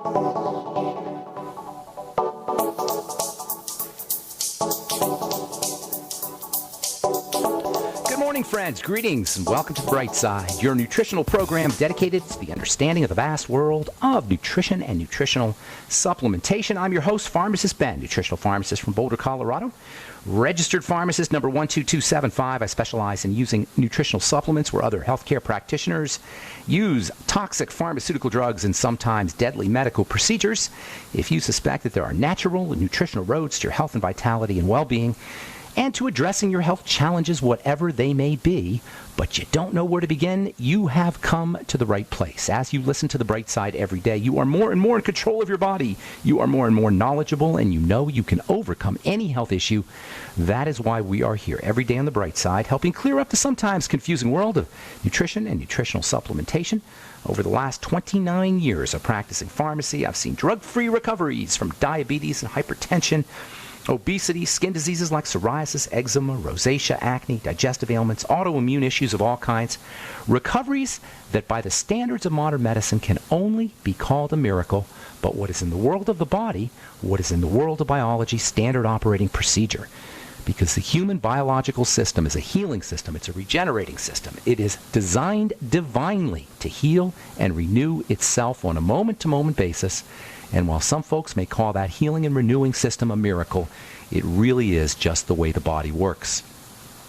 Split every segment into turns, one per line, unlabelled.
Good morning, friends. Greetings and welcome to The Bright Side, your nutritional program dedicated to the understanding of the vast world of nutrition and nutritional supplementation. I'm your host, Pharmacist Ben, nutritional pharmacist from Boulder, Colorado. Registered pharmacist number 12275. I specialize in using nutritional supplements where other healthcare practitioners use toxic pharmaceutical drugs and sometimes deadly medical procedures. If you suspect that there are natural and nutritional roads to your health and vitality and well-being, and to addressing your health challenges, whatever they may be, but you don't know where to begin, you have come to the right place. As you listen to The Bright Side every day, you are more and more in control of your body. You are more and more knowledgeable, and you know you can overcome any health issue. That is why we are here every day on The Bright Side, helping clear up the sometimes confusing world of nutrition and nutritional supplementation. Over the last 29 years of practicing pharmacy, I've seen drug-free recoveries from diabetes and hypertension, obesity, skin diseases like psoriasis, eczema, rosacea, acne, digestive ailments, autoimmune issues of all kinds. Recoveries that by the standards of modern medicine can only be called a miracle, but what is in the world of the body, what is in the world of biology, standard operating procedure. Because the human biological system is a healing system. It's a regenerating system. It is designed divinely to heal and renew itself on a moment-to-moment basis. And while some folks may call that healing and renewing system a miracle, it really is just the way the body works.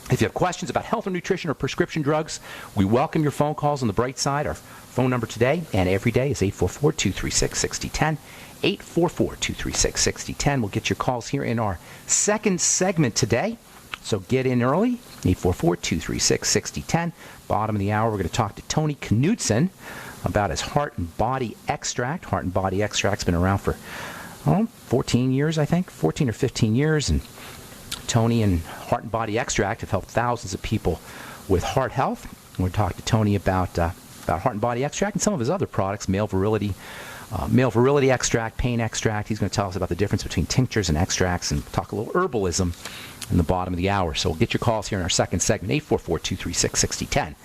If you have questions about health or nutrition or prescription drugs, we welcome your phone calls on The Bright Side. Our phone number today and every day is 844-236-6010. 844-236-6010. We'll get your calls here in our second segment today. So get in early, 844-236-6010. Bottom of the hour, we're going to talk to Tony Knudsen about his Heart and Body Extract. Heart and Body Extract's been around for 14 years, I think, 14 or 15 years. And Tony and Heart and Body Extract have helped thousands of people with heart health. We're going to talk to Tony about Heart and Body Extract and some of his other products, male virility extract, pain extract. He's going to tell us about the difference between tinctures and extracts and talk a little herbalism in the bottom of the hour. So we'll get your calls here in our second segment, 844-236-6010.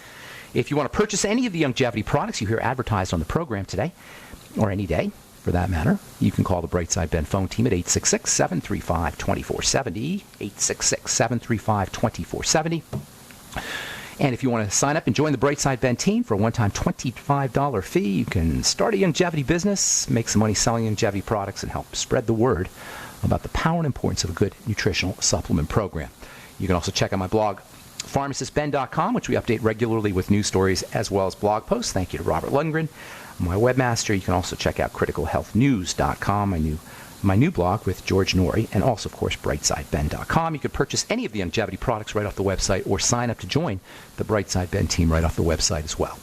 If you want to purchase any of the longevity products you hear advertised on the program today, or any day for that matter, you can call the Brightside Ben phone team at 866-735-2470, 866-735-2470. And if you want to sign up and join the Brightside Ben team for a one-time $25 fee, you can start a longevity business, make some money selling longevity products, and help spread the word about the power and importance of a good nutritional supplement program. You can also check out my blog, pharmacistben.com, which we update regularly with news stories as well as blog posts. Thank you to Robert Lundgren, my webmaster. You can also check out criticalhealthnews.com, my new blog with George Norrie, and also, of course, brightsideben.com. You can purchase any of the longevity products right off the website or sign up to join the Brightside Ben team right off the website as well.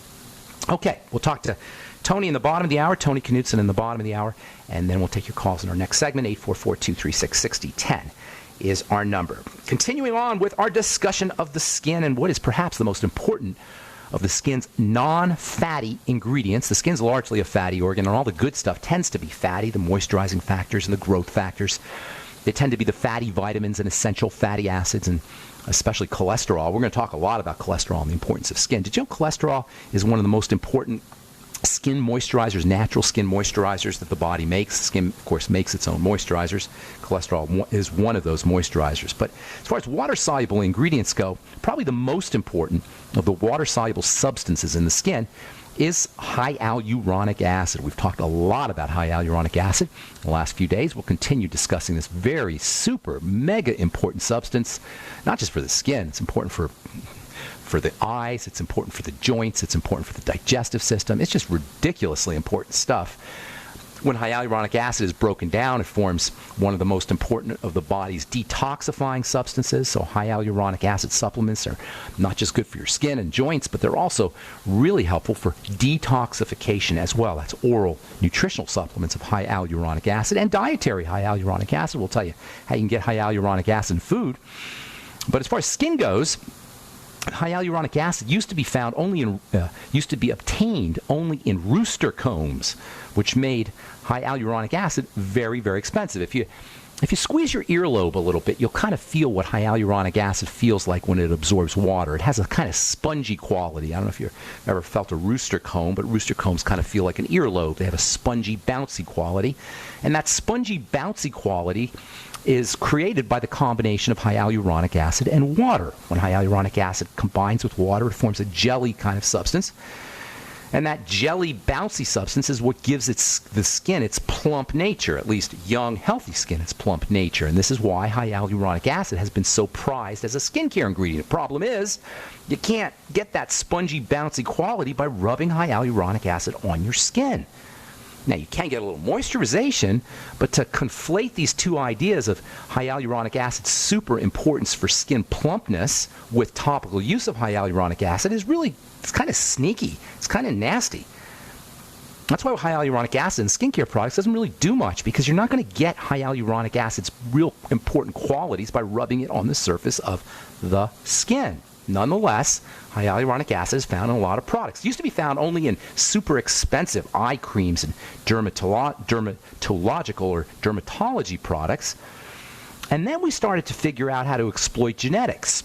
Okay, we'll talk to Tony in the bottom of the hour, Tony Knudsen in the bottom of the hour, and then we'll take your calls in our next segment, 844-236-6010. Is our number. Continuing on with our discussion of the skin and what is perhaps the most important of the skin's non-fatty ingredients. The skin's largely a fatty organ, and all the good stuff tends to be fatty, the moisturizing factors and the growth factors. They tend to be the fatty vitamins and essential fatty acids, and especially cholesterol. We're going to talk a lot about cholesterol and the importance of skin. Did you know cholesterol is one of the most important skin moisturizers, natural skin moisturizers that the body makes? The skin, of course, makes its own moisturizers. Cholesterol is one of those moisturizers. But as far as water-soluble ingredients go, probably the most important of the water-soluble substances in the skin is high hyaluronic acid. We've talked a lot about high hyaluronic acid in the last few days. We'll continue discussing this very super mega important substance, not just for the skin. It's important for the eyes, it's important for the joints, it's important for the digestive system. It's just ridiculously important stuff. When hyaluronic acid is broken down, it forms one of the most important of the body's detoxifying substances. So hyaluronic acid supplements are not just good for your skin and joints, but they're also really helpful for detoxification as well. That's oral nutritional supplements of high hyaluronic acid and dietary high hyaluronic acid. We'll tell you how you can get hyaluronic acid in food. But as far as skin goes, hyaluronic acid used to be obtained only in rooster combs, which made hyaluronic acid very, very expensive. If you If you squeeze your earlobe a little bit, you'll kind of feel what hyaluronic acid feels like when it absorbs water. It has a kind of spongy quality. I don't know if you've ever felt a rooster comb, but rooster combs kind of feel like an earlobe. They have a spongy, bouncy quality. And that spongy, bouncy quality is created by the combination of hyaluronic acid and water. When hyaluronic acid combines with water, it forms a jelly kind of substance. And that jelly, bouncy substance is what gives the skin its plump nature, at least young, healthy skin, its plump nature. And this is why hyaluronic acid has been so prized as a skincare ingredient. The problem is, you can't get that spongy, bouncy quality by rubbing hyaluronic acid on your skin. Now, you can get a little moisturization, but to conflate these two ideas of hyaluronic acid's super importance for skin plumpness with topical use of hyaluronic acid is really, it's kind of sneaky. It's kind of nasty. That's why hyaluronic acid in skincare products doesn't really do much, because you're not going to get hyaluronic acid's real important qualities by rubbing it on the surface of the skin. Nonetheless, hyaluronic acid is found in a lot of products. It used to be found only in super expensive eye creams and dermatological or dermatology products. And then we started to figure out how to exploit genetics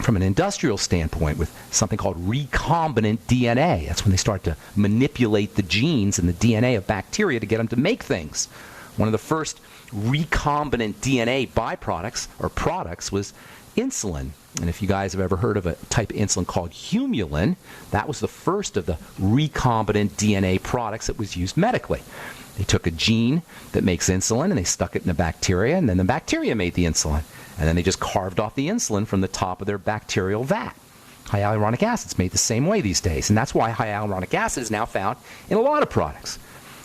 from an industrial standpoint with something called recombinant DNA. That's when they start to manipulate the genes and the DNA of bacteria to get them to make things. One of the first recombinant DNA byproducts or products was insulin. And if you guys have ever heard of a type of insulin called humulin, that was the first of the recombinant DNA products that was used medically. They took a gene that makes insulin and they stuck it in a bacteria, and then the bacteria made the insulin. And then they just carved off the insulin from the top of their bacterial vat. Hyaluronic acid is made the same way these days, and that's why hyaluronic acid is now found in a lot of products.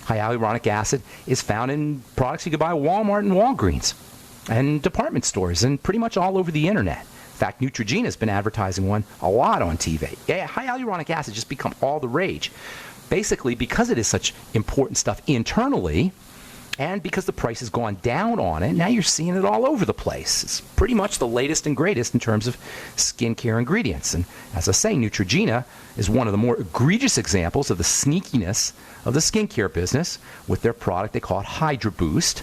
Hyaluronic acid is found in products you can buy at Walmart and Walgreens and department stores and pretty much all over the internet. In fact, Neutrogena has been advertising one a lot on TV. Yeah, hyaluronic acid just become all the rage. Basically, because it is such important stuff internally, and because the price has gone down on it, now you're seeing it all over the place. It's pretty much the latest and greatest in terms of skincare ingredients. And as I say, Neutrogena is one of the more egregious examples of the sneakiness of the skincare business with their product they call it Hydra Boost.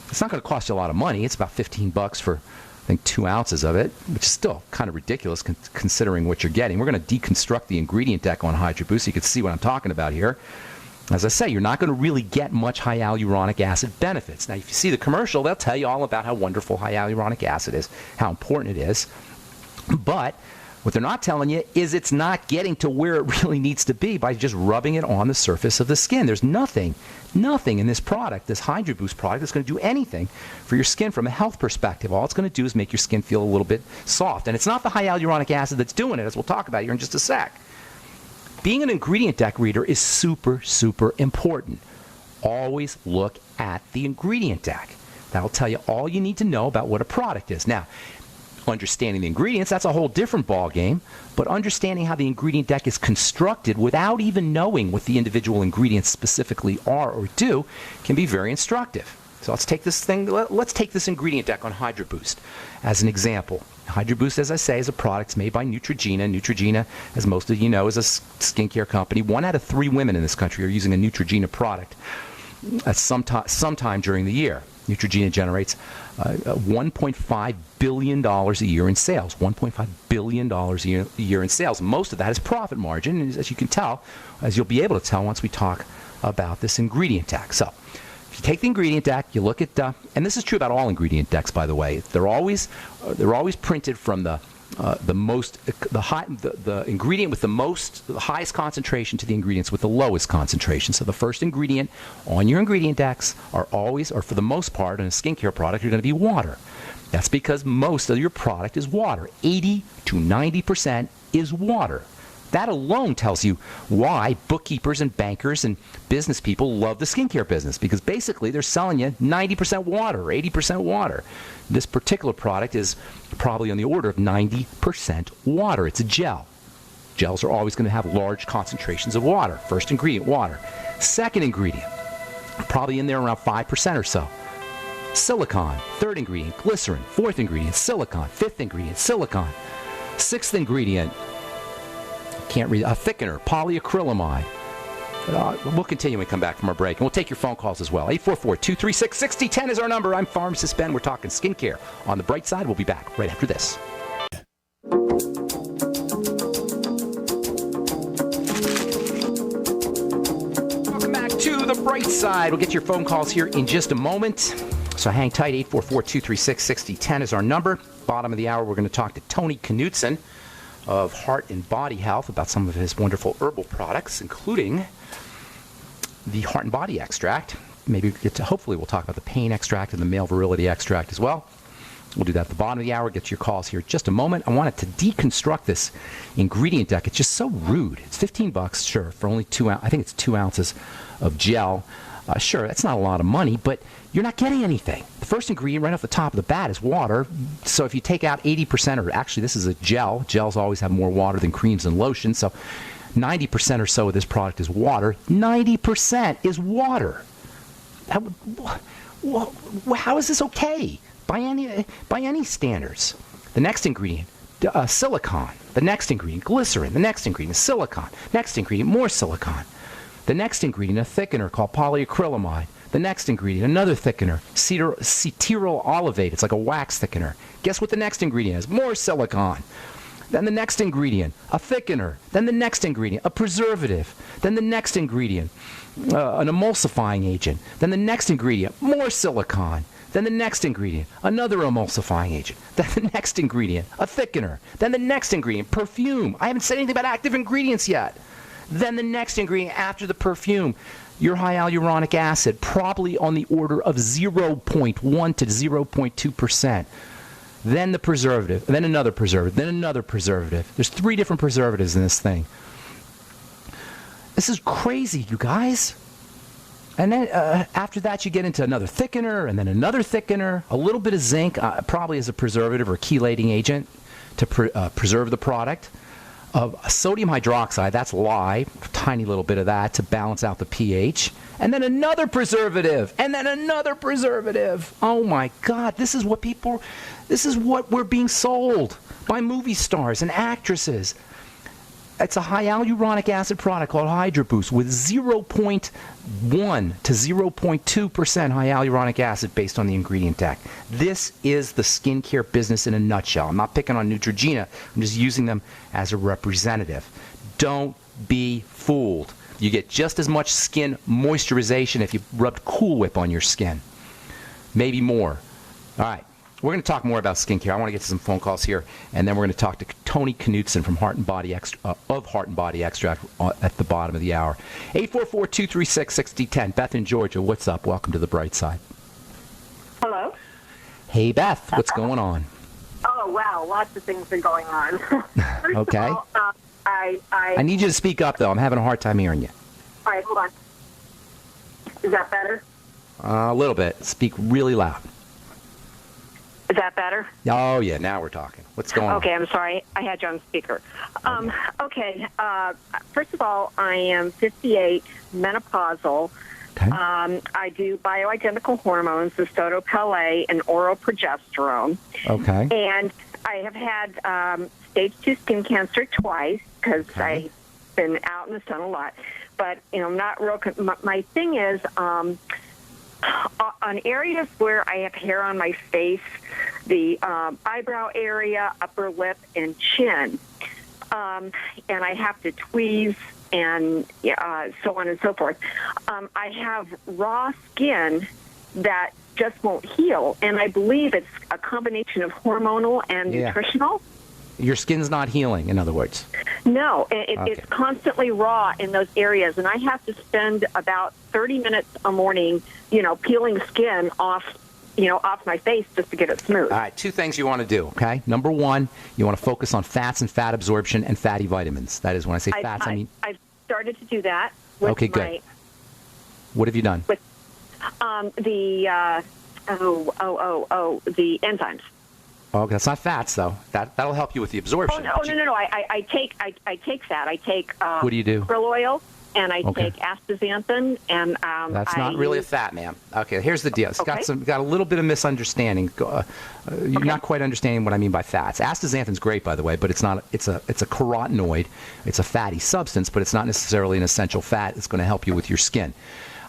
It's not going to cost you a lot of money. It's about $15 for, I think, 2 ounces of it, which is still kind of ridiculous considering what you're getting. We're going to deconstruct the ingredient deck on Hydra Boost so you can see what I'm talking about here. As I say, you're not going to really get much hyaluronic acid benefits. Now, if you see the commercial, they'll tell you all about how wonderful hyaluronic acid is, how important it is. But what they're not telling you is it's not getting to where it really needs to be by just rubbing it on the surface of the skin. There's nothing in this product, this Hydra Boost product, that's going to do anything for your skin from a health perspective. All it's going to do is make your skin feel a little bit soft. And it's not the hyaluronic acid that's doing it, as we'll talk about here in just a sec. Being an ingredient deck reader is super, super important. Always look at the ingredient deck. That'll tell you all you need to know about what a product is. Now, understanding the ingredients, that's a whole different ballgame, but understanding how the ingredient deck is constructed without even knowing what the individual ingredients specifically are or do can be very instructive. So let's take this ingredient deck on Hydra Boost as an example. Hydra Boost, as I say, is a product made by Neutrogena. Neutrogena, as most of you know, is a skincare company. 1 out of 3 women in this country are using a Neutrogena product at sometime during the year. Neutrogena generates $1.5 billion a year in sales. $1.5 billion a year in sales. Most of that is profit margin, and as you can tell, as you'll be able to tell once we talk about this ingredient deck. So, if you take the ingredient deck, you look at, and this is true about all ingredient decks, by the way. They're always printed from the ingredient with the highest concentration to the ingredients with the lowest concentration. So the first ingredient on your ingredient decks are always, or for the most part, in a skincare product, are going to be water. That's because most of your product is water. 80 to 90% is water. That alone tells you why bookkeepers and bankers and business people love the skincare business, because basically they're selling you 90% water or 80% water. This particular product is probably on the order of 90% water. It's a gel. Gels are always going to have large concentrations of water. First ingredient, water. Second ingredient, probably in there around 5% or so. Silicon. Third ingredient, glycerin. Fourth ingredient, silicon. Fifth ingredient, silicon. Sixth ingredient, can't read, a thickener, polyacrylamide. We'll continue when we come back from our break, and we'll take your phone calls as well. 844-236-6010 is our number. I'm Pharmacist Ben. We're talking skincare on the bright side. We'll be back right after this. Welcome back to the bright side. We'll get your phone calls here in just a moment. So hang tight. 844-236-6010 is our number. Bottom of the hour, we're going to talk to Tony Knutson of Heart and Body Health about some of his wonderful herbal products, including the Heart and Body Extract. Maybe hopefully we'll talk about the pain extract and the male virility extract as well. We'll do that at the bottom of the hour. Get your calls here in just a moment. I wanted to deconstruct this ingredient deck. It's just so rude. It's $15, sure, for only 2 ounces. I think it's 2 ounces of gel. Sure, that's not a lot of money, but you're not getting anything. The first ingredient right off the top of the bat is water. So if you take out 80%, or actually this is a gel. Gels always have more water than creams and lotions. So 90% or so of this product is water. 90% is water. How is this okay by any standards? The next ingredient, silicone. The next ingredient, glycerin. The next ingredient, silicone. Next ingredient, more silicone. The next ingredient, a thickener called polyacrylamide. The next ingredient, another thickener, cetyl olivate. It's like a wax thickener. Guess what the next ingredient is? More silicone. Then the next ingredient, a thickener. Then the next ingredient, a preservative. Then the next ingredient, an emulsifying agent. Then the next ingredient, more silicone. Then the next ingredient, another emulsifying agent. Then the next ingredient, a thickener. Then the next ingredient, perfume. I haven't said anything about active ingredients yet. Then the next ingredient after the perfume, your high hyaluronic acid, probably on the order of 0.1 to 0.2%. Then the preservative, then another preservative, then another preservative. There's 3 different preservatives in this thing. This is crazy, you guys. And then after that, you get into another thickener, and then another thickener, a little bit of zinc, probably as a preservative or chelating agent to preserve the product. Sodium hydroxide, that's lye, a tiny little bit of that to balance out the pH. And then another preservative, and then another preservative. Oh my God, this is what we're being sold by movie stars and actresses. It's a hyaluronic acid product called Hydra Boost with 0.1 to 0.2% hyaluronic acid based on the ingredient deck. This is the skincare business in a nutshell. I'm not picking on Neutrogena. I'm just using them as a representative. Don't be fooled. You get just as much skin moisturization if you rubbed Cool Whip on your skin. Maybe more. All right. We're going to talk more about skincare. I want to get to some phone calls here, and then we're going to talk to Tony Knutson from Heart and Body Extract at the bottom of the hour. 844-236-6010. Beth in Georgia, what's up? Welcome to the bright side.
Hello.
Hey, Beth, what's going on?
Oh, wow, lots of things are going on. First
okay.
of all,
I need you to speak up, though. I'm having a hard time hearing you.
All right, hold on. Is that better?
A little bit. Speak really loud.
Is that better?
Oh, yeah, now we're talking. What's going on?
Okay, I'm sorry. I had you on speaker. Okay, first of all, I am 58, menopausal.
Okay.
I do bioidentical hormones, Zostotopel and oral progesterone.
Okay.
And I have had stage 2 skin cancer twice because I've been out in the sun a lot. But, I'm not real... My thing is... on areas where I have hair on my face, the eyebrow area, upper lip, and chin, and I have to tweeze and so on and so forth, I have raw skin that just won't heal, and I believe it's a combination of hormonal and nutritional.
Your skin's not healing, in other words.
No, it's constantly raw in those areas, and I have to spend about 30 minutes a morning, peeling skin off my face just to get it smooth.
All right, 2 things you want to do, okay? Number 1, you want to focus on fats and fat absorption and fatty vitamins. That is, when I say fats, I mean... I've
started to do that with
good. What have you done?
With the enzymes.
Oh, that's not fats, though. That'll help you with the absorption.
Oh no! I take fat. I take
what do you do?
krill oil. and I take astaxanthin, and
that's not really a fat, ma'am. Okay, here's the deal. It's got a little bit of misunderstanding. You're not quite understanding what I mean by fats. Astaxanthin's great, by the way, but it's not. It's a carotenoid. It's a fatty substance, but it's not necessarily an essential fat. It's going to help you with your skin.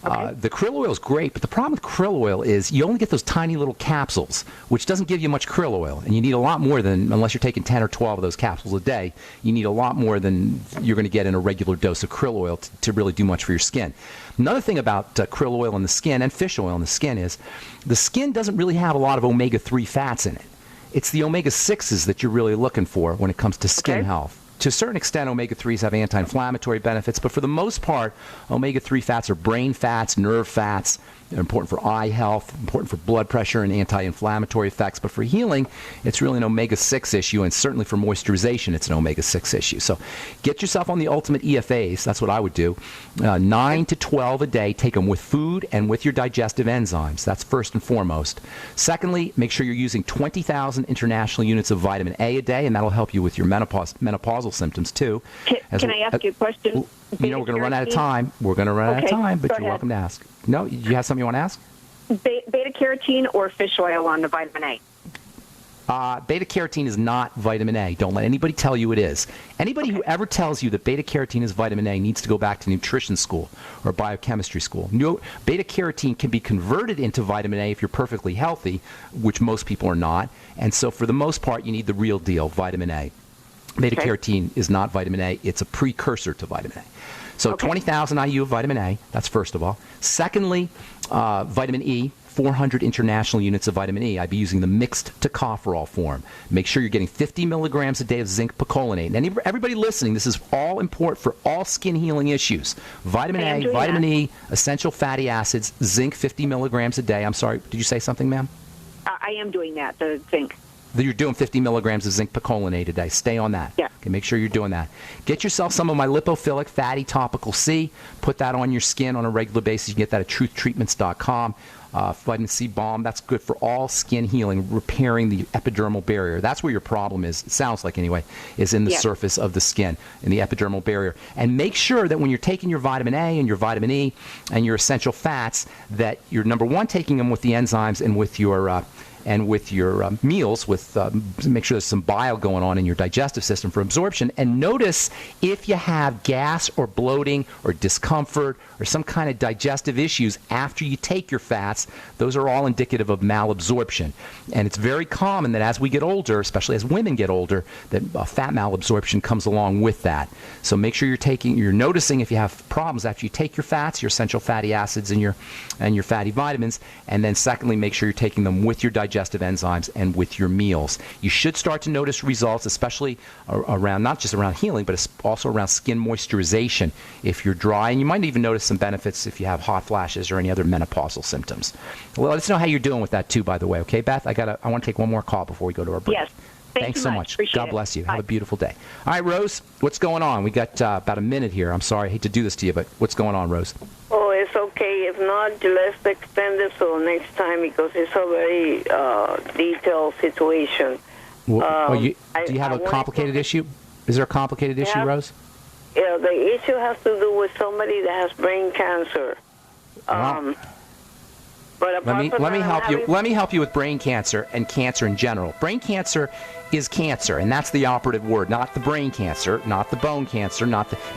The krill oil is great, but the problem with krill oil is you only get those tiny little capsules, which doesn't give you much krill oil. And you need a lot more than, unless you're taking 10 or 12 of those capsules a day, you need a lot more than you're going to get in a regular dose of krill oil to really do much for your skin. Another thing about krill oil in the skin and fish oil in the skin is the skin doesn't really have a lot of omega-3 fats in it. It's the omega-6s that you're really looking for when it comes to skin health. To a certain extent, omega-3s have anti-inflammatory benefits, but for the most part, omega-3 fats are brain fats, nerve fats. They're important for eye health, important for blood pressure and anti-inflammatory effects. But for healing, it's really an omega-6 issue, and certainly for moisturization, it's an omega-6 issue. So get yourself on the ultimate EFAs. That's what I would do. 9 to 12 a day. Take them with food and with your digestive enzymes. That's first and foremost. Secondly, make sure you're using 20,000 international units of vitamin A day, and that'll help you with your menopausal symptoms, too.
Can I ask you a question?
We're going to run out of time. We're going to run out of time, but you're welcome to ask. No, you have something you want to ask?
Beta-carotene or fish oil on the vitamin A?
Beta-carotene is not vitamin A. Don't let anybody tell you it is. Anybody who ever tells you that beta-carotene is vitamin A needs to go back to nutrition school or biochemistry school. Beta-carotene can be converted into vitamin A if you're perfectly healthy, which most people are not. And so for the most part, you need the real deal, vitamin A. Beta-carotene is not vitamin A. It's a precursor to vitamin A. So 20,000 IU of vitamin A, that's first of all. Secondly, vitamin E, 400 international units of vitamin E. I'd be using the mixed tocopherol form. Make sure you're getting 50 milligrams a day of zinc picolinate. And everybody listening, this is all important for all skin healing issues. Vitamin A, vitamin E, essential fatty acids, zinc 50 milligrams a day. I'm sorry, did you say something, ma'am?
I am doing that, the zinc.
You're doing 50 milligrams of zinc picolinate a day. Stay on that.
Yeah.
Okay, make sure you're doing that. Get yourself some of my lipophilic fatty topical C. Put that on your skin on a regular basis. You can get that at truthtreatments.com. Vitamin C balm, that's good for all skin healing, repairing the epidermal barrier. That's where your problem is, it sounds like anyway, is in the surface of the skin, in the epidermal barrier. And make sure that when you're taking your vitamin A and your vitamin E and your essential fats, that you're, number one, taking them with the enzymes and with your meals, make sure there's some bile going on in your digestive system for absorption. And notice if you have gas or bloating or discomfort or some kind of digestive issues after you take your fats, those are all indicative of malabsorption. And it's very common that as we get older, especially as women get older, that fat malabsorption comes along with that. So make sure you're noticing if you have problems after you take your fats, your essential fatty acids and your fatty vitamins. And then secondly, make sure you're taking them with your digestive enzymes and with your meals. You should start to notice results, especially around, not just around healing, but also around skin moisturization if you're dry. And you might even notice some benefits if you have hot flashes or any other menopausal symptoms. Well, let us know how you're doing with that too, by the way. Okay, Beth? I want to take one more call before we go to our break.
Yes.
Thanks so much.
Appreciate
God bless you. Have a beautiful day. All right, Rose, what's going on? We got about a minute here. I'm sorry. I hate to do this to you, but what's going on, Rose?
Oh, it's okay. If not, let's extend it till next time because it's a very detailed situation.
Well, do you have a complicated issue? Is there a complicated issue, Rose?
Yeah, the issue has to do with somebody that has brain cancer. But
let me help you. Let me help you with brain cancer and cancer in general. Brain cancer is cancer, and that's the operative word. Not the brain cancer, not the bone cancer,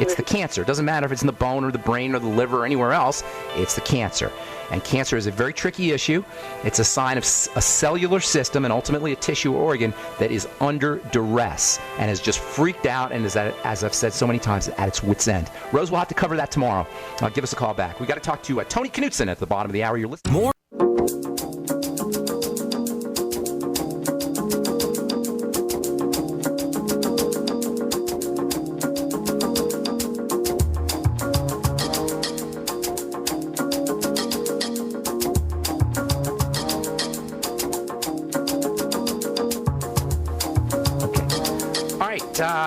it's the cancer. It doesn't matter if it's in the bone or the brain or the liver or anywhere else. It's the cancer. And cancer is a very tricky issue. It's a sign of a cellular system and ultimately a tissue or organ that is under duress and has just freaked out and is, as I've said so many times, at its wit's end. Rose, we'll have to cover that tomorrow. Give us a call back. We've got to talk to Tony Knutson at the bottom of the hour. You're listening. More.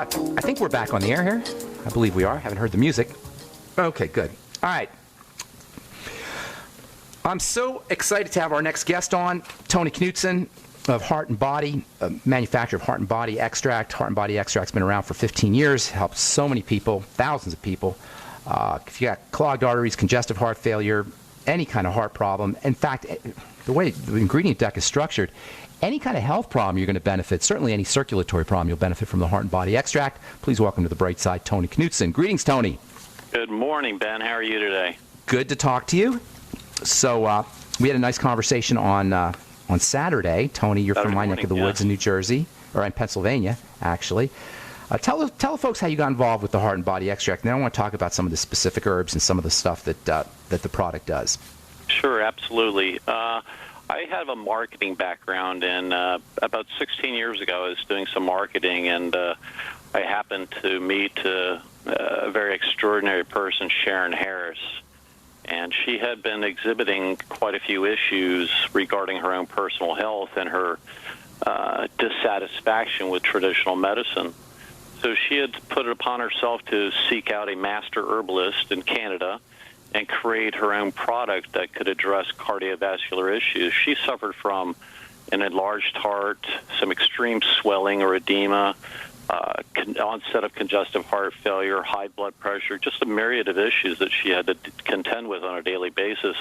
I think we're back on the air here. I believe we are. Haven't heard the music. Okay, good. All right. I'm so excited to have our next guest on, Tony Knutson of Heart and Body, a manufacturer of Heart and Body Extract. Heart and Body Extract's been around for 15 years, helped so many people, thousands of people. If you got clogged arteries, congestive heart failure, any kind of heart problem. In fact, the way the ingredient deck is structured, any kind of health problem you're going to benefit. Certainly any circulatory problem you'll benefit from the Heart and Body Extract. Please welcome to the bright side, Tony Knutson. Greetings, Tony.
Good morning, Ben. How are you today?
Good to talk to you. So we had a nice conversation on Saturday. Tony, you're from my neck of the woods in New Jersey, or in Pennsylvania, actually. Tell the folks how you got involved with the Heart and Body Extract. And then I want to talk about some of the specific herbs and some of the stuff that the product does.
Sure, absolutely. I have a marketing background, and about 16 years ago I was doing some marketing, and I happened to meet a very extraordinary person, Sharon Harris. And she had been exhibiting quite a few issues regarding her own personal health and her dissatisfaction with traditional medicine. So she had put it upon herself to seek out a master herbalist in Canada and create her own product that could address cardiovascular issues. She suffered from an enlarged heart, some extreme swelling or edema, onset of congestive heart failure, high blood pressure, just a myriad of issues that she had to contend with on a daily basis,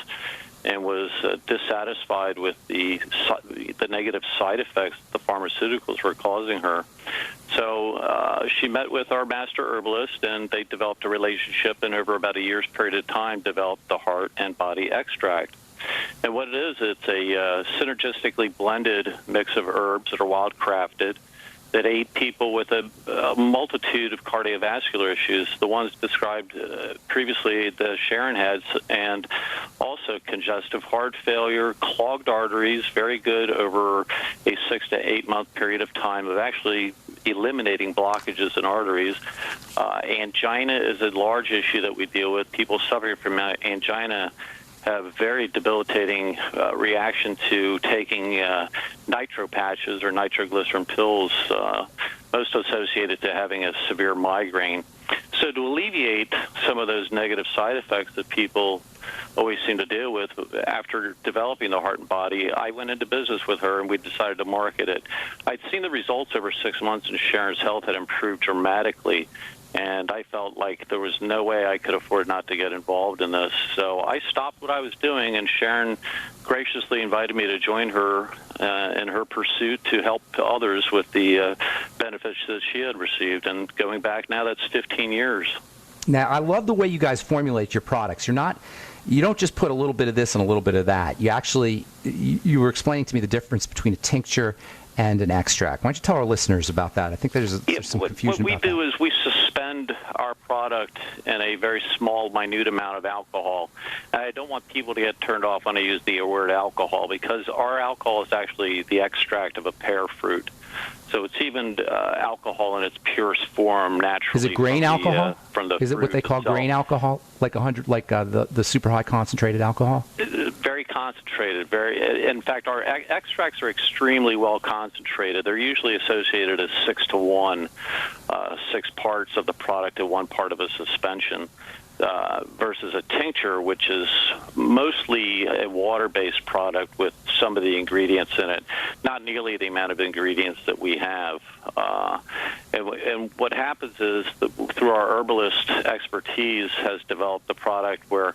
and was dissatisfied with the negative side effects the pharmaceuticals were causing her. So she met with our master herbalist, and they developed a relationship, and over about a year's period of time developed the Heart and Body Extract. And what it is, it's a synergistically blended mix of herbs that are wild-crafted that aid people with a multitude of cardiovascular issues, the ones described previously that Sharon has, and also congestive heart failure, clogged arteries, very good over a 6 to 8 month period of time of actually eliminating blockages in arteries. Angina is a large issue that we deal with. People suffering from angina have a very debilitating reaction to taking nitro patches or nitroglycerin pills, most associated to having a severe migraine. So to alleviate some of those negative side effects that people always seem to deal with, after developing the Heart and Body, I went into business with her and we decided to market it. I'd seen the results over 6 months, and Sharon's health had improved dramatically. And I felt like there was no way I could afford not to get involved in this. So I stopped what I was doing, and Sharon graciously invited me to join her in her pursuit to help others with the benefits that she had received. And going back now, that's 15 years.
Now, I love the way you guys formulate your products. You don't just put a little bit of this and a little bit of that. You actually, you were explaining to me the difference between a tincture and an extract. Why don't you tell our listeners about that? I think there's some confusion about that.
What we do is we suspend our product in a very small, minute amount of alcohol. And I don't want people to get turned off when I use the word alcohol, because our alcohol is actually the extract of a pear fruit. So it's even alcohol in its purest form naturally.
Is it grain alcohol?
From the
Is it what they call grain alcohol, like 100, like the super high concentrated alcohol?
Very concentrated. In fact, our extracts are extremely well concentrated. They're usually associated as 6 to 1, 6 parts of the product to 1 part of a suspension. Versus a tincture, which is mostly a water-based product with some of the ingredients in it, not nearly the amount of ingredients that we have. And what happens is, through our herbalist expertise, has developed a product where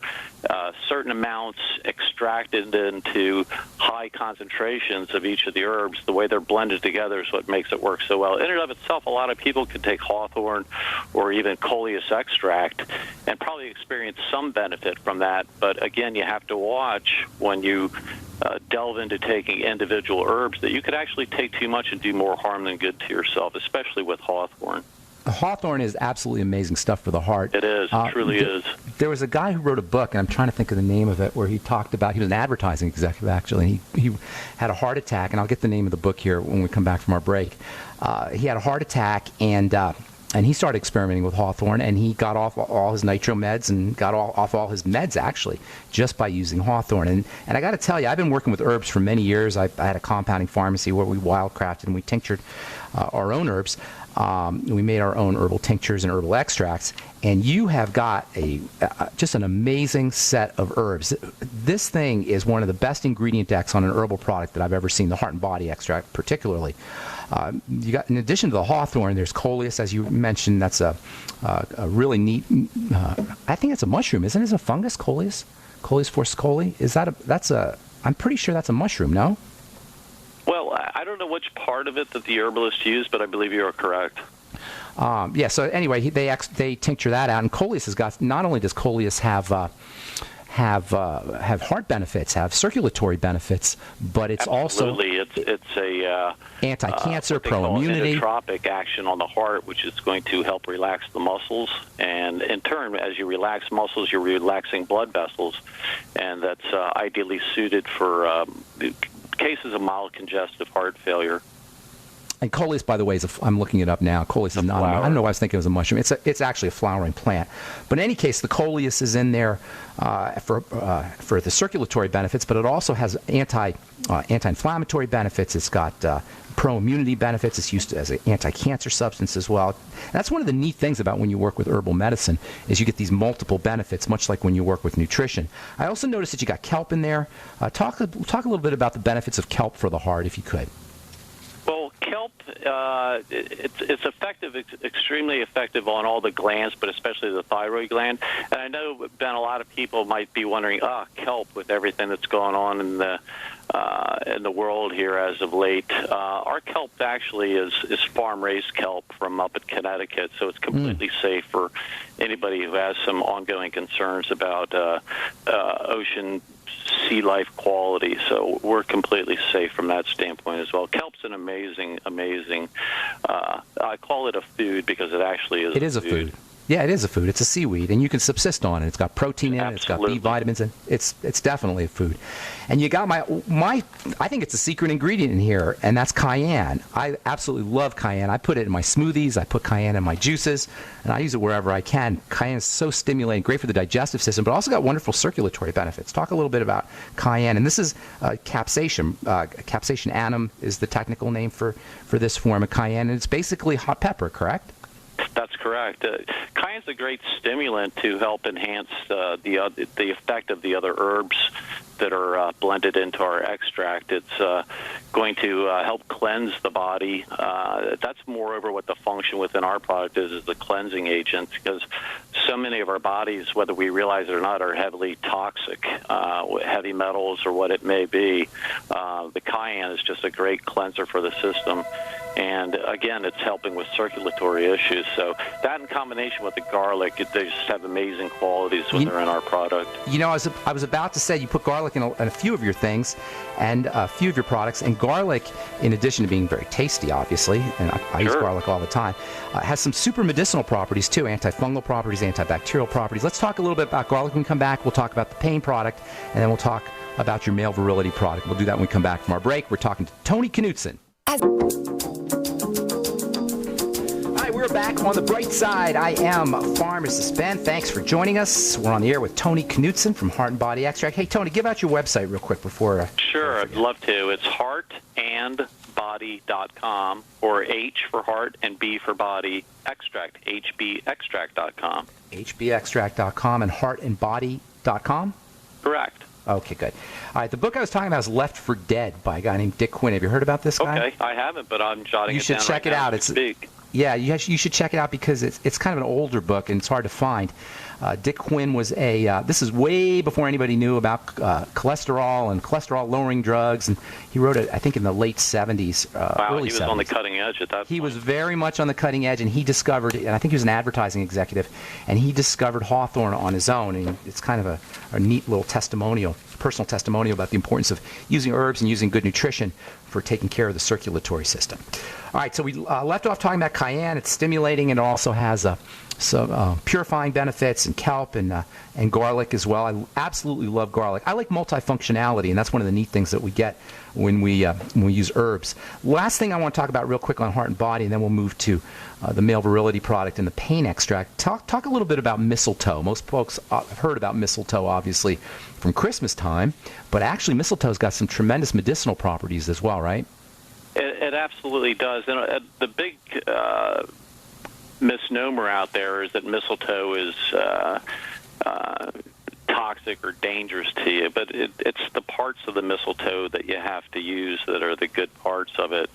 certain amounts extracted into high concentrations of each of the herbs, the way they're blended together is what makes it work so well. In and of itself, a lot of people can take hawthorn or even coleus extract and probably experience some benefit from that. But again, you have to watch when you delve into taking individual herbs that you could actually take too much and do more harm than good to yourself, especially with hawthorn.
Hawthorn is absolutely amazing stuff for the heart.
It is. It truly is.
There was a guy who wrote a book, and I'm trying to think of the name of it, where he talked about, he was an advertising executive, actually, and he had a heart attack, and I'll get the name of the book here when we come back from our break. He had a heart attack, and he started experimenting with hawthorn, and he got off all his nitro meds and got off all his meds, actually, just by using hawthorn. And I got to tell you, I've been working with herbs for many years. I had a compounding pharmacy where we wildcrafted and we tinctured our own herbs. We made our own herbal tinctures and herbal extracts, and you have got just an amazing set of herbs. this thing is one of the best ingredient decks on an herbal product that I've ever seen, the Heart and Body Extract particularly. You got, in addition to the hawthorn, there's coleus, as you mentioned. That's a really neat, I think it's a mushroom, isn't it? Is it a fungus, coleus? Coleus forscoli? I'm pretty sure that's a mushroom, no?
Well, I don't know which part of it that the herbalist used, but I believe you are correct.
Yeah, so anyway, they tincture that out, and coleus has got, not only does coleus have heart benefits, have circulatory benefits, but it's
Absolutely. It's a
anti-cancer, pro-immunity,
inotropic action on the heart, which is going to help relax the muscles, and in turn, as you relax muscles, you're relaxing blood vessels, and that's ideally suited for cases of mild congestive heart failure.
And coleus, by the way, I'm looking it up now. Coleus is not. I don't know why I was thinking it was a mushroom. It's actually a flowering plant. But in any case, the coleus is in there for the circulatory benefits, but it also has anti-inflammatory benefits. It's got pro-immunity benefits. It's used as an anti-cancer substance as well. And that's one of the neat things about when you work with herbal medicine is you get these multiple benefits, much like when you work with nutrition. I also noticed that you got kelp in there. Talk a little bit about the benefits of kelp for the heart, if you could.
Well, kelp, it's effective, extremely effective on all the glands, but especially the thyroid gland. And I know, Ben, a lot of people might be wondering, kelp with everything that's going on in the world here as of late. Our kelp actually is farm-raised kelp from up in Connecticut, so it's completely safe for anybody who has some ongoing concerns about ocean sea life quality, so we're completely safe from that standpoint as well. Kelp's an amazing, I call it a food because it actually is.
It is a food. Yeah, it is a food. It's a seaweed, and you can subsist on it. It's got protein in it. It's got B vitamins, and it's definitely a food. And you got my I think it's a secret ingredient in here, and that's cayenne. I absolutely love cayenne. I put it in my smoothies. I put cayenne in my juices, and I use it wherever I can. Cayenne is so stimulating, great for the digestive system, but also got wonderful circulatory benefits. Talk a little bit about cayenne, and this is capsaicin. Capsaicin annuum is the technical name for this form of cayenne, and it's basically hot pepper, correct?
That's correct. Cayenne's a great stimulant to help enhance the effect of the other herbs that are blended into our extract. It's going to help cleanse the body. That's moreover what the function within our product is the cleansing agent, because so many of our bodies, whether we realize it or not, are heavily toxic, heavy metals or what it may be. The cayenne is just a great cleanser for the system. And again, it's helping with circulatory issues. So that in combination with the garlic, they just have amazing qualities when they're in our product.
You know, I was about to say you put garlic in a few of your things and a few of your products. And garlic, in addition to being very tasty, obviously, and I use garlic all the time, has some super medicinal properties too, antifungal properties, antibacterial properties. Let's talk a little bit about garlic when we come back. We'll talk about the pain product, and then we'll talk about your male virility product. We'll do that when we come back from our break. We're talking to Tony Knutson. We're back on the bright side. I am Pharmacist Ben. Thanks for joining us. We're on the air with Tony Knutson from Heart and Body Extract. Hey, Tony, give out your website real quick before.
Sure, I'd love to. It's heartandbody.com, or H for heart and B for body extract, hbextract.com.
hbextract.com and heartandbody.com?
Correct.
Okay, good. All right, the book I was talking about is Left for Dead by a guy named Dick Quinn. Have you heard about this guy?
Okay, I haven't, but I'm jotting it down.
You should check it out. Yeah, you should check it out because it's kind of an older book and it's hard to find. Dick Quinn was this is way before anybody knew about cholesterol and cholesterol-lowering drugs, and he wrote it, I think, in the late 70s, early 70s.
He was on the cutting edge at that point.
He was very much on the cutting edge, and he discovered, and I think he was an advertising executive, and he discovered hawthorn on his own, and it's kind of a neat little personal testimonial about the importance of using herbs and using good nutrition for taking care of the circulatory system. All right, so we left off talking about cayenne. It's stimulating, and it also has some purifying benefits, and kelp and garlic as well. I absolutely love garlic. I like multifunctionality, and that's one of the neat things that we get when we use herbs. Last thing I want to talk about real quick on Heart and Body, and then we'll move to the male virility product and the pain extract. Talk a little bit about mistletoe. Most folks have heard about mistletoe, obviously, from Christmas time, but actually mistletoe's got some tremendous medicinal properties as well, right?
It absolutely does. And the big misnomer out there is that mistletoe is toxic toxic or dangerous to you, but it's the parts of the mistletoe that you have to use that are the good parts of it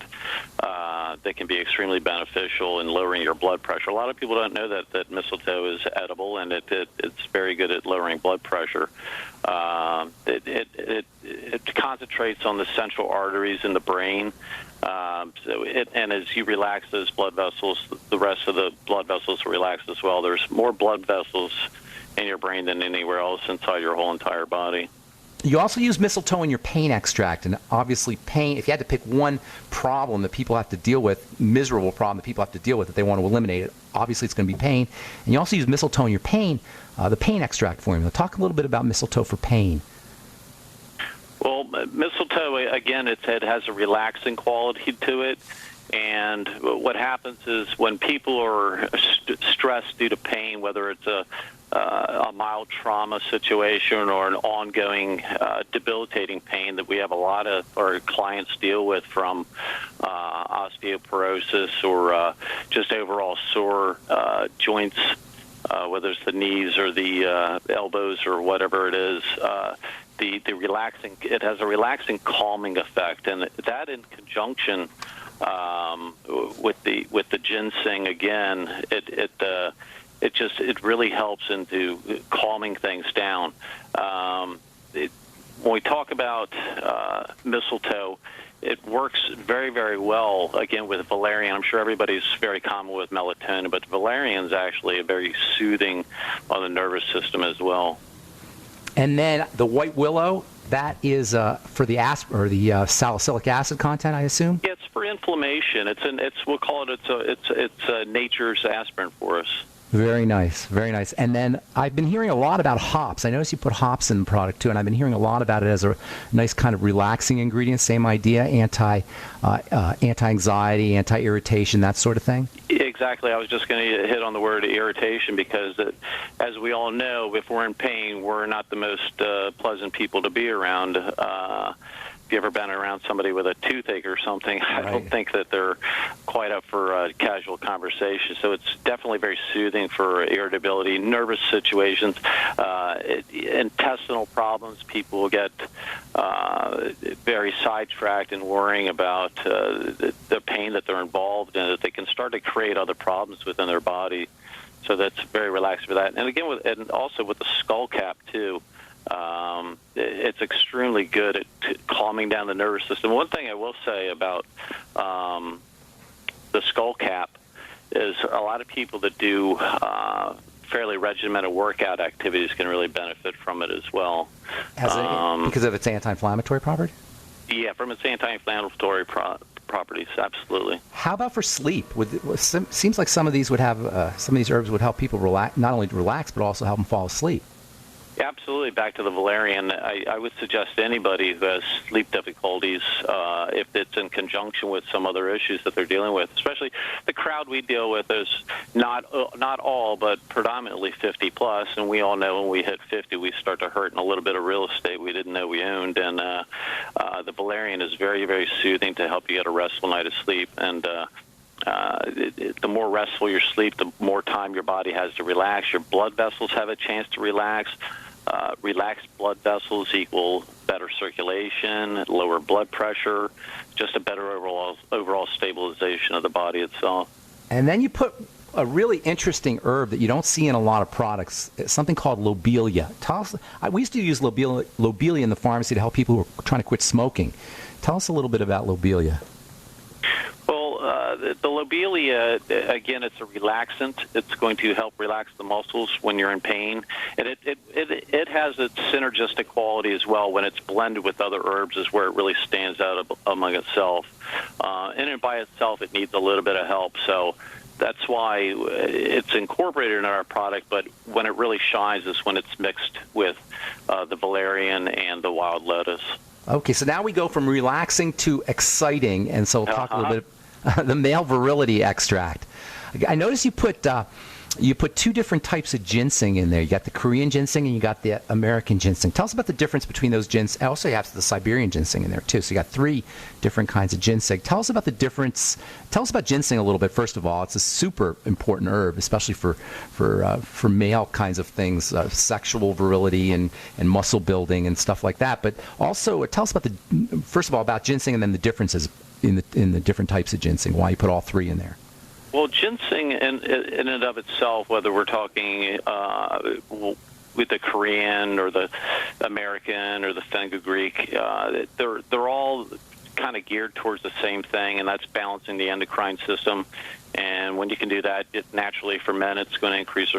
that can be extremely beneficial in lowering your blood pressure. A lot of people don't know that mistletoe is edible, and it's very good at lowering blood pressure. It concentrates on the central arteries in the brain. And as you relax those blood vessels, the rest of the blood vessels relax as well. There's more blood vessels in your brain than anywhere else inside your whole entire body.
You also use mistletoe in your pain extract, and obviously pain, if you had to pick one problem that people have to deal with, miserable problem that people have to deal with that they want to eliminate it, obviously it's going to be pain. And you also use mistletoe in your pain, the pain extract formula. Talk a little bit about mistletoe for pain.
Well, mistletoe, again, it has a relaxing quality to it. And what happens is when people are stressed due to pain, whether it's a mild trauma situation or an ongoing debilitating pain that we have a lot of our clients deal with, from osteoporosis or just overall sore joints, whether it's the knees or the elbows or whatever it is, the relaxing, it has a relaxing, calming effect, and that in conjunction with the ginseng, again, it really helps into calming things down. When we talk about mistletoe, it works very, very well, again, with valerian. I'm sure everybody's very common with melatonin, but valerian is actually a very soothing on the nervous system as well.
And then the white willow, that is for the salicylic acid content, I assume?
Yeah, it's for inflammation. We'll call it, it's nature's aspirin for us.
Very nice, very nice. And then I've been hearing a lot about hops. I noticed you put hops in the product too, and I've been hearing a lot about it as a nice kind of relaxing ingredient. Same idea, anti-anxiety, anti-irritation, that sort of thing.
Exactly. I was just going to hit on the word irritation because, as we all know, if we're in pain, we're not the most pleasant people to be around. If you ever been around somebody with a toothache or something, right, I don't think that they're quite up for casual conversation. So it's definitely very soothing for irritability, nervous situations, intestinal problems. People will get very sidetracked in worrying about the pain that they're involved in, that they can start to create other problems within their body. So that's very relaxing for that. And again, and also with the skull cap too. It's extremely good at calming down the nervous system. One thing I will say about the skull cap is a lot of people that do fairly regimented workout activities can really benefit from it as well.
Because of its anti-inflammatory property?
Yeah, from its anti-inflammatory properties, absolutely.
How about for sleep? Seems like some of these herbs would help people not only relax, but also help them fall asleep.
Absolutely. Back to the valerian, I would suggest anybody who has sleep difficulties, if it's in conjunction with some other issues that they're dealing with, especially the crowd we deal with is not all, but predominantly 50 plus, and we all know when we hit 50, we start to hurt in a little bit of real estate we didn't know we owned, and the valerian is very, very soothing to help you get a restful night of sleep, and the more restful your sleep, the more time your body has to relax. Your blood vessels have a chance to relax. Relaxed blood vessels equal better circulation, lower blood pressure, just a better overall stabilization of the body itself.
And then you put a really interesting herb that you don't see in a lot of products. It's something called lobelia. We used to use lobelia in the pharmacy to help people who are trying to quit smoking. Tell us a little bit about lobelia.
The lobelia, again, it's a relaxant. It's going to help relax the muscles when you're in pain. And it has its synergistic quality as well. When it's blended with other herbs is where it really stands out among itself. And by itself, it needs a little bit of help. So that's why it's incorporated in our product, but when it really shines is when it's mixed with the valerian and the wild lettuce.
Okay, so now we go from relaxing to exciting, and so we'll talk a little bit the male virility extract. I noticed you put you put two different types of ginseng in there. You got the Korean ginseng and you got the American ginseng. Tell us about the difference between those ginseng. Also, you have the Siberian ginseng in there too. So you got 3 different kinds of ginseng. Tell us about the difference. Tell us about ginseng a little bit. First of all, it's a super important herb, especially for male kinds of things, sexual virility and muscle building and stuff like that. But also, tell us about first of all about ginseng and then the differences in the different types of ginseng. Why you put all 3 in there?
Well, ginseng in and of itself, whether we're talking with the Korean or the American or the fenugreek, they're all kind of geared towards the same thing, and that's balancing the endocrine system. And when you can do that, naturally for men, it's going to increase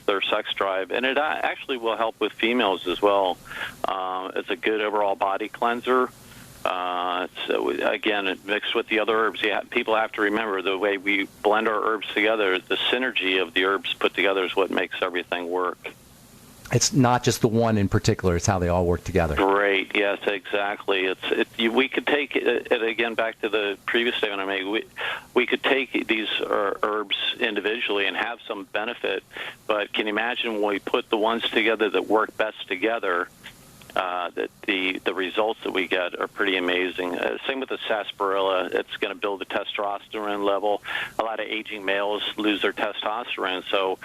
their sex drive, and it actually will help with females as well. It's a good overall body cleanser. So again, it mixed with the other herbs. People have to remember the way we blend our herbs together, the synergy of the herbs put together is what makes everything work.
It's not just the one in particular; it's how they all work together.
Great. Yes, exactly. We could take it again back to the previous statement I made. We could take these herbs individually and have some benefit, but can you imagine when we put the ones together that work best together? That the results that we get are pretty amazing. Same with the sarsaparilla. It's going to build the testosterone level. A lot of aging males lose their testosterone, so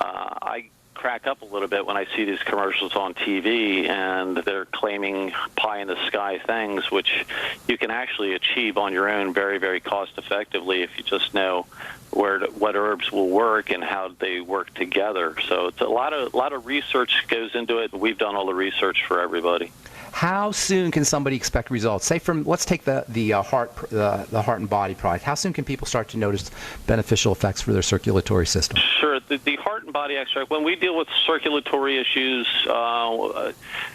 I crack up a little bit when I see these commercials on TV and they're claiming pie-in-the-sky things, which you can actually achieve on your own very, very cost-effectively if you just know what herbs will work and how they work together. So it's a lot of research goes into it, and we've done all the research for everybody.
How soon can somebody expect results? Say let's take the heart and body product. How soon can people start to notice beneficial effects for their circulatory system?
Sure. The heart and body extract, when we deal with circulatory issues,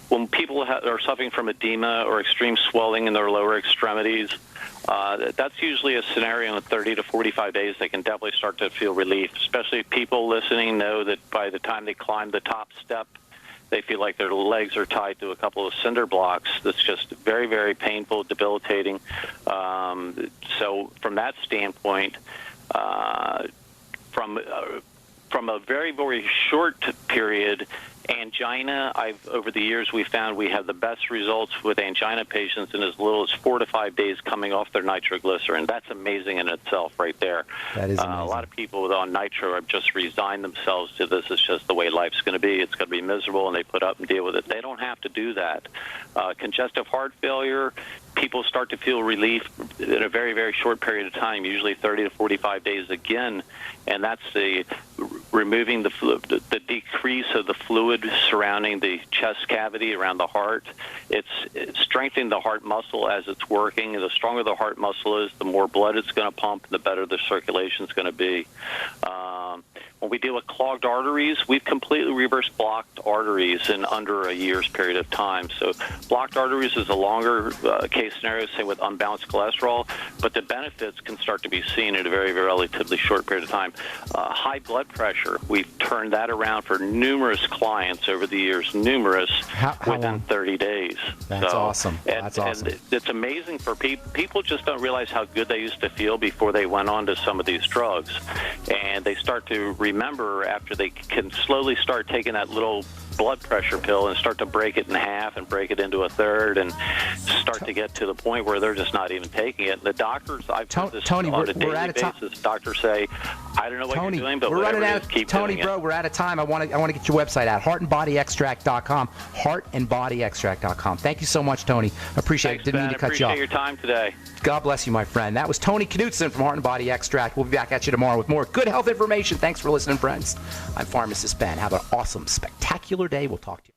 when people are suffering from edema or extreme swelling in their lower extremities, that's usually a scenario in 30 to 45 days. They can definitely start to feel relief, especially if people listening know that by the time they climb the top step, they feel like their legs are tied to a couple of cinder blocks. That's just very, very painful, debilitating. So from that standpoint, from a very, very short period, angina, over the years we found we have the best results with angina patients in as little as 4 to 5 days coming off their nitroglycerin. That's amazing in itself right there.
That is amazing.
A lot of people on nitro have just resigned themselves to this. It's just the way life's going to be. It's going to be miserable, and they put up and deal with it. They don't have to do that. Congestive heart failure, people start to feel relief in a very, very short period of time, usually 30 to 45 days again, and that's removing the decrease of the fluid surrounding the chest cavity around the heart. It's strengthening the heart muscle as it's working. The stronger the heart muscle is, the more blood it's going to pump, the better the circulation is going to be. When we deal with clogged arteries, we've completely reversed blocked arteries in under a year's period of time. So blocked arteries is a longer case scenario, say with unbalanced cholesterol, but the benefits can start to be seen in a very, very relatively short period of time. High blood pressure, we've turned that around for numerous clients over the years,
how
within
long?
30 days.
That's awesome. That's awesome.
And it's amazing for people. People just don't realize how good they used to feel before they went on to some of these drugs. And they start to remember after they can slowly start taking that little blood pressure pill and start to break it in half and break it into a third and start to get to the point where they're just not even taking it. The doctors, I've heard this
Tony,
on a daily basis. Doctors say, I don't know what you're doing, but whatever it is, keep doing it.
Tony, we're out of time. I want to get your website out, heartandbodyextract.com, heartandbodyextract.com. Thank you so much, Tony. Appreciate it. Didn't mean to cut you off.
Appreciate your time today.
God bless you, my friend. That was Tony Knutson from Heart and Body Extract. We'll be back at you tomorrow with more good health information. Thanks for listening, friends. I'm Pharmacist Ben. Have an awesome, spectacular day. We'll talk to you.